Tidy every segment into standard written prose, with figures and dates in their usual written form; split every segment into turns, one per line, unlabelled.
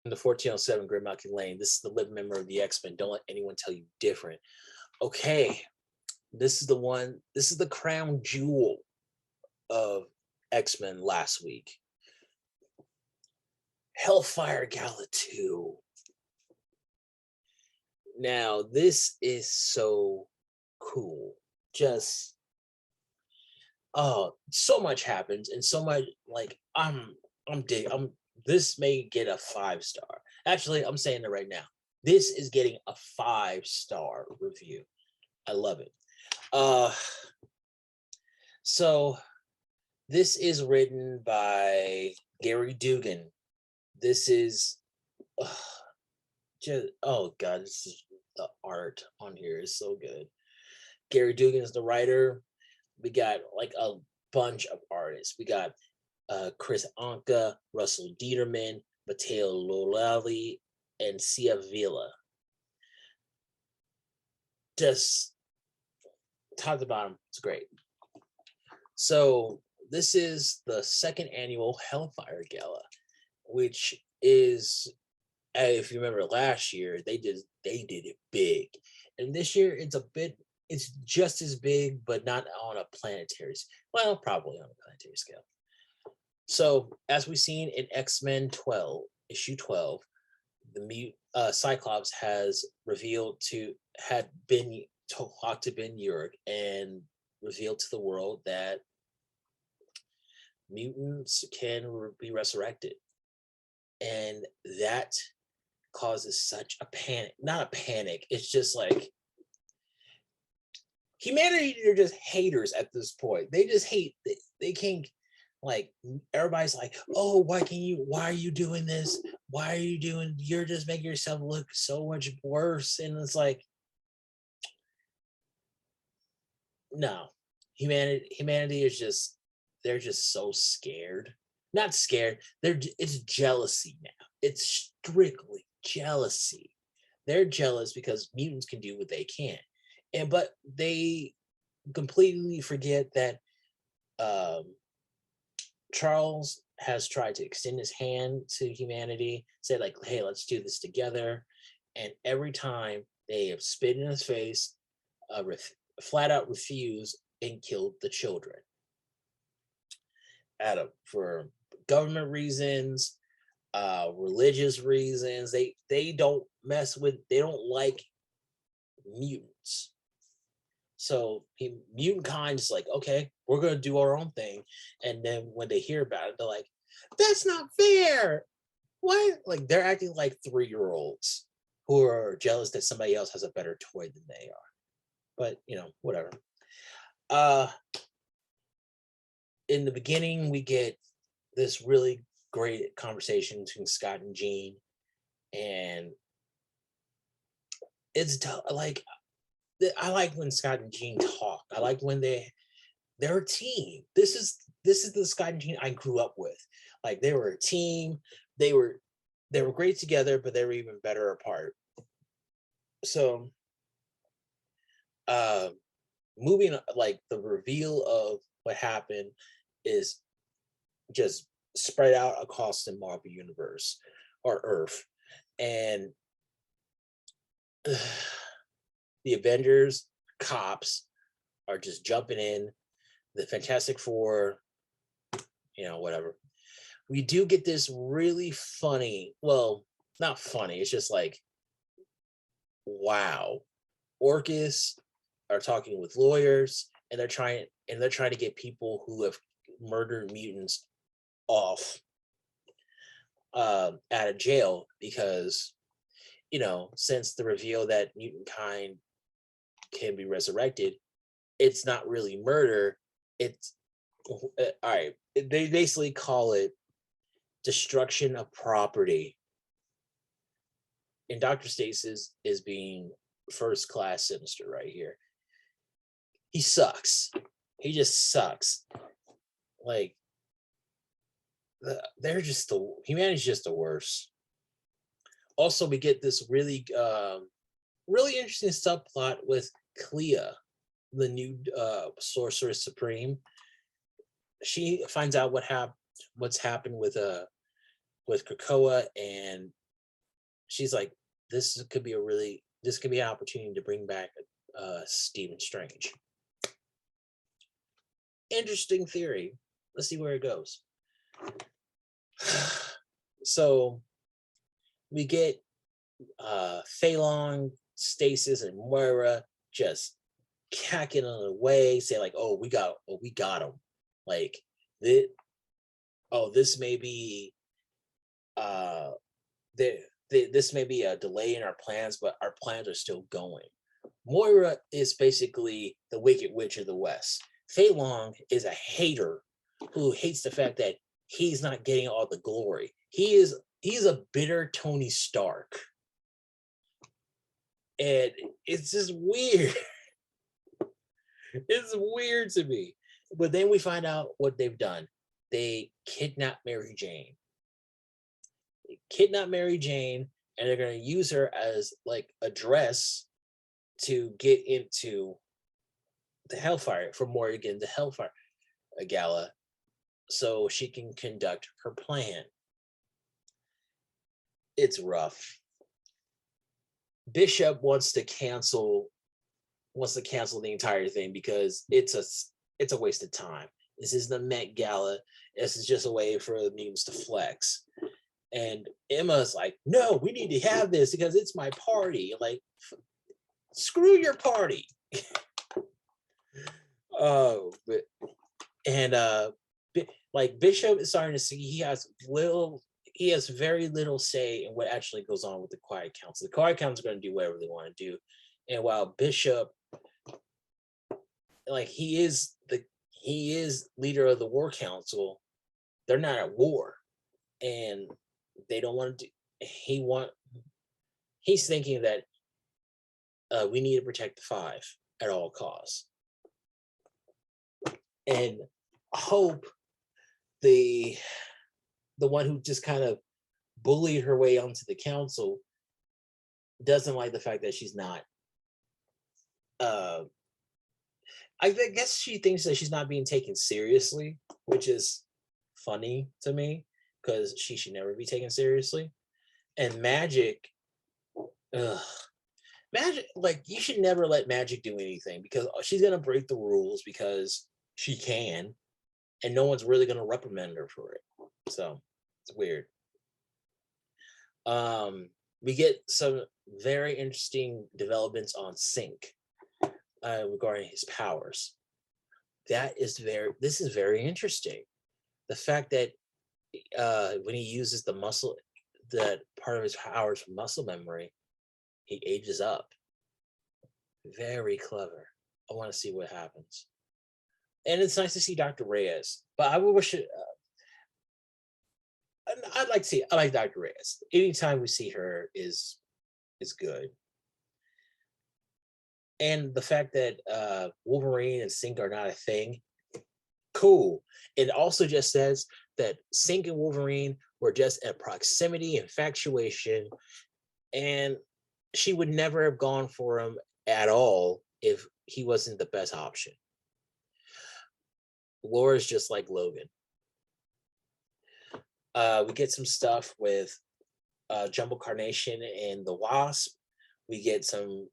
In the 1407 Grim Mountain Lane. This is the living member of the X-Men. Don't let anyone tell you different. Okay, this is the one. This is the crown jewel of X-Men last week. Hellfire Gala 2. Now, this is so cool. Just so much happens and so much like I'm this may get a 5-star. Actually, I'm saying it right now. This is getting a 5-star review. I love it. Uh so this is written by Gary Dugan. This is just oh god, this is the art on here is so good. Gary Dugan is the writer. We got like a bunch of artists. We got Chris Anka, Russell Dieterman, Matteo Lolali, and Sia Villa. Just top to bottom, it's great. So this is the second annual Hellfire Gala, which is, if you remember last year, they did it big, and this year it's just as big, but not on a planetary. Well, probably on a planetary scale. So, as we've seen in X-Men 12, issue 12, Cyclops has had been talked to Ben Urich and revealed to the world that mutants can be resurrected, and that causes such a panic. Not a panic. It's just like humanity. They're just haters at this point. They just hate. They can't. Like everybody's like, oh, why are you doing this? You're just making yourself look so much worse. And it's like, no, humanity is just, they're just so scared. Not scared. It's jealousy now. It's strictly jealousy. They're jealous because mutants can do what they can. But they completely forget that Charles has tried to extend his hand to humanity, say like, hey, let's do this together. And every time they have spit in his face, flat out refused and killed the children. For government reasons, religious reasons, they don't like mutants. So mutant kind is like, okay, we're gonna do our own thing. And then when they hear about it, they're like, that's not fair. Why? Like they're acting like 3-year-olds who are jealous that somebody else has a better toy than they are. But whatever. In the beginning, we get this really great conversation between Scott and Jean, and it's like I like when Scott and Jean talk. I like when they're a team. This is the Scott and Jean I grew up with. Like they were a team. They were great together, but they were even better apart. So, moving like the reveal of what happened is just spread out across the Marvel universe or Earth, and the Avengers, cops are just jumping in. The Fantastic Four, whatever. We do get this really funny, well, not funny, it's just like, wow. Orcus are talking with lawyers, and they're trying to get people who have murdered mutants off out of jail because since the reveal that mutant kind can be resurrected, it's not really murder. It's all right. They basically call it destruction of property. And Dr. Stasis is being first class sinister right here. He sucks. He just sucks. Like they're just humanity's just the worst. Also, we get this really interesting subplot with Clea, the new Sorceress Supreme. She finds out what's happened with Krakoa, and she's like, this could be an opportunity to bring back Stephen Strange. Interesting theory. Let's see where it goes. So we get Phalong, Stasis, and Moira just cacking on the way, say like, we got him. Like this, this may be this may be a delay in our plans, but our plans are still going. Moira is basically the Wicked Witch of the West. Fei Long is a hater who hates the fact that he's not getting all the glory. He's a bitter Tony Stark. And it's just weird. It's weird to me. But then we find out what they've done. They kidnapped Mary Jane. And they're going to use her as like a dress to get into the Hellfire for Morrigan, the Hellfire Gala, so she can conduct her plan. It's rough. Bishop wants to cancel the entire thing because it's a waste of time. This is the Met Gala. This is just a way for the mutants to flex. And Emma's like, no, we need to have this because it's my party. Like, screw your party. Like Bishop is starting to see he has very little say in what actually goes on with the Quiet Council. The Quiet Council is going to do whatever they want to do. And while Bishop, like he is leader of the War Council, they're not at war. And they don't want to do, he's thinking that we need to protect the Five at all costs. And Hope, the one who just kind of bullied her way onto the council, doesn't like the fact that she's not I guess she thinks that she's not being taken seriously, which is funny to me because she should never be taken seriously. And Magic, Magic, like you should never let Magic do anything because she's gonna break the rules because she can, and no one's really gonna reprimand her for it. So it's weird. We get some very interesting developments on Sync regarding his powers. This is very interesting. The fact that when he uses the muscle, that part of his powers from muscle memory, he ages up. Very clever. I want to see what happens. And it's nice to see Dr. Reyes, but I would wish it. I like Dr. Reyes. Anytime we see her is good. And the fact that Wolverine and Sync are not a thing, cool. It also just says that Sync and Wolverine were just a proximity infatuation, and she would never have gone for him at all if he wasn't the best option. Laura's just like Logan. We get some stuff with Jumbo Carnation and the Wasp. We get some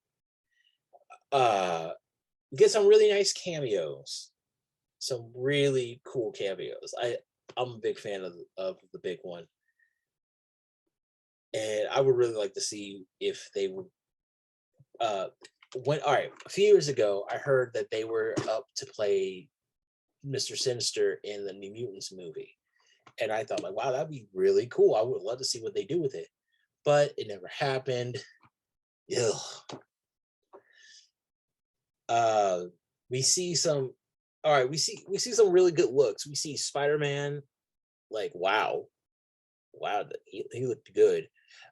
really nice cameos, some really cool cameos. I'm a big fan of the big one, and I would really like to see if they would. A few years ago, I heard that they were up to play Mr. Sinister in the New Mutants movie. And I thought, like, wow, that'd be really cool. I would love to see what they do with it. But it never happened. Ugh. We see some some really good looks. We see Spider-Man, like, wow, he looked good.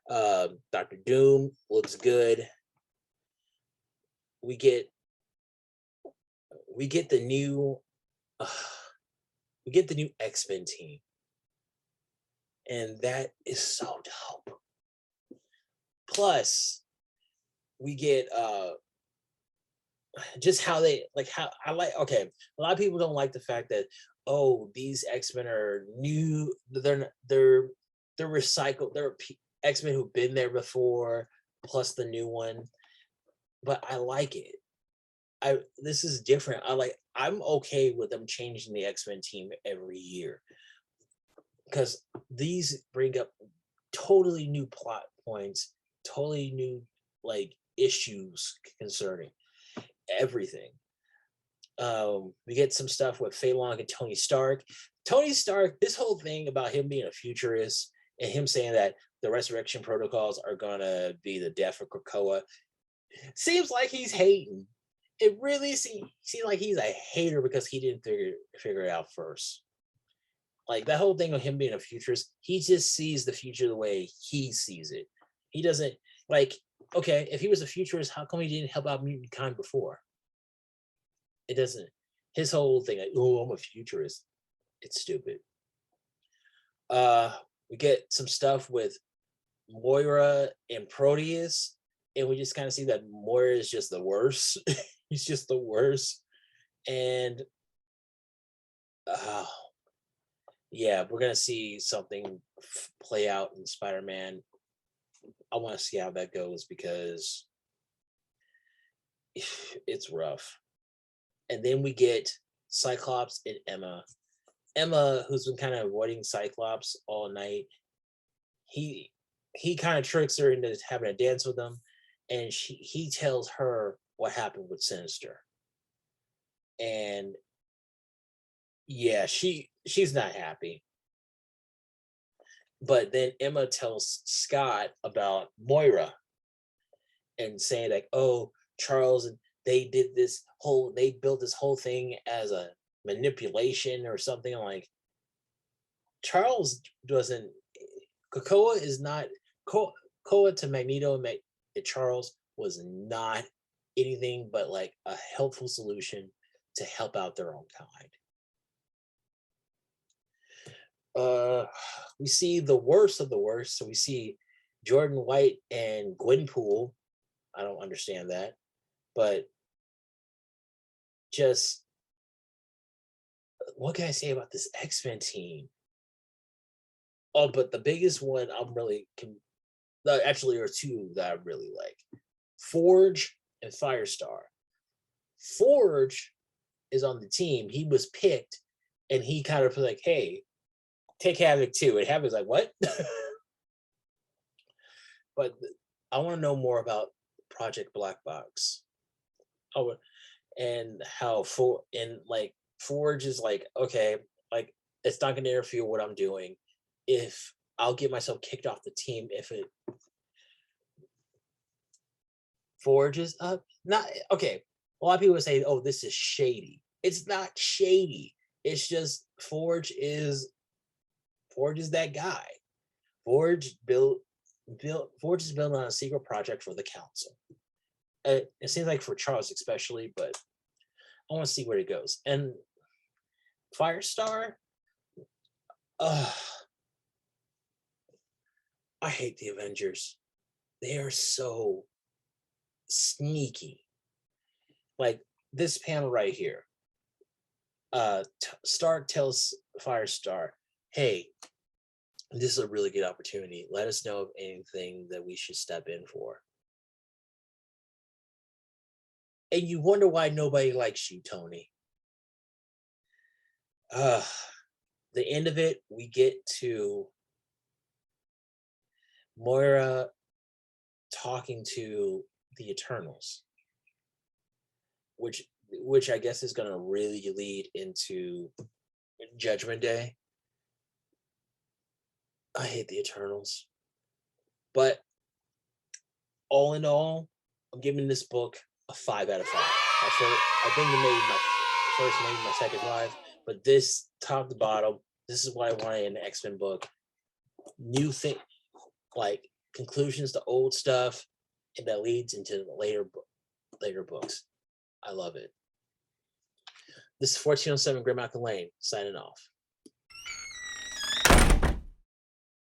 Dr. Doom looks good. We get the new X-Men team. And that is so dope. Plus, we get just how they a lot of people don't like the fact that these X-Men are new, they're recycled, X-Men who've been there before, plus the new one. But I like it. This is different. I'm okay with them changing the X-Men team every year because these bring up totally new plot points, totally new like issues concerning everything. We get some stuff with Fei Long and Tony Stark. Tony Stark, this whole thing about him being a futurist and him saying that the resurrection protocols are gonna be the death of Krakoa seems like he's hating. It really seems like he's a hater because he didn't figure it out first. Like that whole thing of him being a futurist, he just sees the future the way he sees it. He doesn't like, okay, if he was a futurist, how come he didn't help out mutant kind before? It doesn't. His whole thing, like, oh, I'm a futurist. It's stupid. We get some stuff with Moira and Proteus, and we just kind of see that Moira is just the worst. He's just the worst. And yeah, we're gonna see something play out in Spider-Man. I want to see how that goes because it's rough. And then we get Cyclops and Emma. Emma, who's been kind of avoiding Cyclops all night, he kind of tricks her into having a dance with him, and he tells her what happened with Sinister. And yeah, she's not happy. But then Emma tells Scott about Moira and saying like, oh, Charles and they built this whole thing as a manipulation or something. Like Charles doesn't. Krakoa is not. Krakoa to Magneto and Charles was not anything but like a helpful solution to help out their own kind. We see the worst of the worst. So we see Jordan White and Gwenpool. I don't understand that, but just what can I say about this X-Men team? Oh, but the biggest one I'm really actually there are two that I really like: Forge and Firestar. Forge is on the team. He was picked, and he kind of like, "Hey, take Havoc too." And Havoc's like, "What?" But I want to know more about Project Black Box. Oh, and how Forge is like, okay, like it's not going to interfere with what I'm doing. If I'll get myself kicked off the team if it forges up. Not okay. A lot of people say, "Oh, this is shady." It's not shady. It's just Forge is that guy. Forge is built on a secret project for the council. It seems like for Charles especially, but I want to see where it goes. And Firestar, I hate the Avengers. They are so sneaky. Like this panel right here. Stark tells Firestar, "Hey, this is a really good opportunity. Let us know of anything that we should step in for." And you wonder why nobody likes you, Tony. The end of it, we get to Moira talking to the Eternals, which I guess is going to really lead into Judgment Day. I hate the Eternals, but all in all, I'm giving this book a 5 out of 5. I think it made my first, maybe my second 5, but this top to bottom, this is what I wanted in an X-Men book. New thing, like conclusions to old stuff, and that leads into later books. I love it. This is 1407 Grim Mountain Lane, signing off.